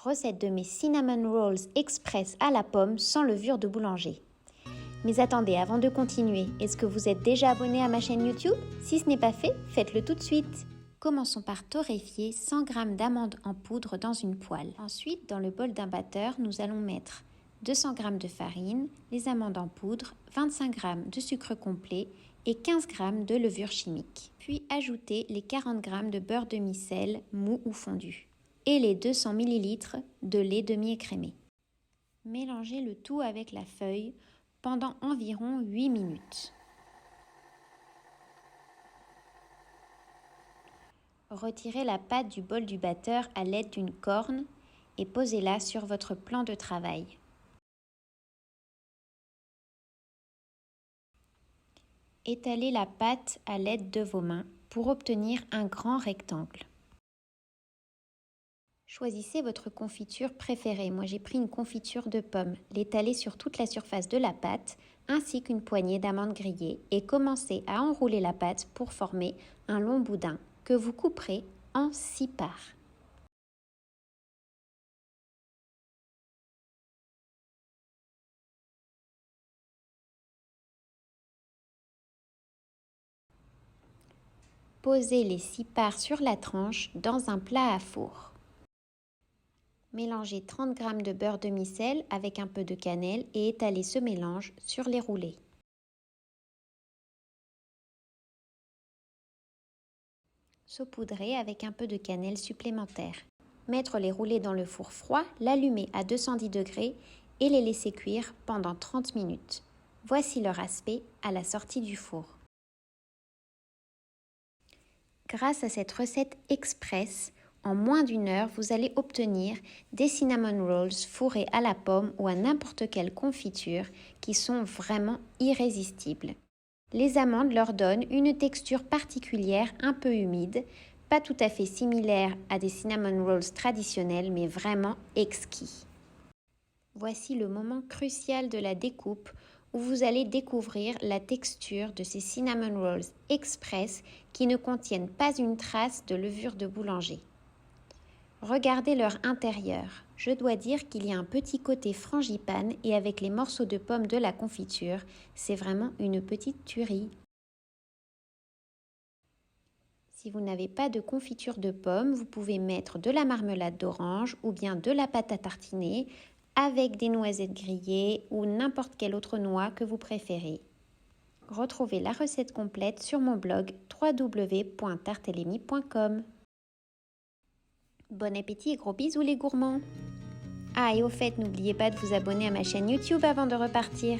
Recette de mes Cinnamon Rolls Express à la pomme sans levure de boulanger. Mais attendez, avant de continuer, est-ce que vous êtes déjà abonné à ma chaîne YouTube? Si ce n'est pas fait, faites-le tout de suite. Commençons par torréfier 100 g d'amandes en poudre dans une poêle. Ensuite, dans le bol d'un batteur, nous allons mettre 200 g de farine, les amandes en poudre, 25 g de sucre complet et 15 g de levure chimique. Puis ajoutez les 40 g de beurre demi-sel mou ou fondu et les 200 ml de lait demi-écrémé. Mélangez le tout avec la feuille pendant environ 8 minutes. Retirez la pâte du bol du batteur à l'aide d'une corne et posez-la sur votre plan de travail. Étalez la pâte à l'aide de vos mains pour obtenir un grand rectangle. Choisissez votre confiture préférée. Moi, j'ai pris une confiture de pommes. L'étalez sur toute la surface de la pâte, ainsi qu'une poignée d'amandes grillées et commencez à enrouler la pâte pour former un long boudin que vous couperez en 6 parts. Posez les 6 parts sur la tranche dans un plat à four. Mélangez 30 g de beurre demi-sel avec un peu de cannelle et étalez ce mélange sur les roulés. Saupoudrez avec un peu de cannelle supplémentaire. Mettre les roulés dans le four froid, l'allumer à 210 degrés et les laisser cuire pendant 30 minutes. Voici leur aspect à la sortie du four. Grâce à cette recette express, en moins d'1 heure, vous allez obtenir des cinnamon rolls fourrés à la pomme ou à n'importe quelle confiture qui sont vraiment irrésistibles. Les amandes leur donnent une texture particulière un peu humide, pas tout à fait similaire à des cinnamon rolls traditionnels, mais vraiment exquis. Voici le moment crucial de la découpe où vous allez découvrir la texture de ces cinnamon rolls express qui ne contiennent pas une trace de levure de boulanger. Regardez leur intérieur. Je dois dire qu'il y a un petit côté frangipane et avec les morceaux de pommes de la confiture, c'est vraiment une petite tuerie. Si vous n'avez pas de confiture de pommes, vous pouvez mettre de la marmelade d'orange ou bien de la pâte à tartiner avec des noisettes grillées ou n'importe quelle autre noix que vous préférez. Retrouvez la recette complète sur mon blog www.tartellemy.com. Bon appétit et gros bisous les gourmands! Ah et au fait, n'oubliez pas de vous abonner à ma chaîne YouTube avant de repartir.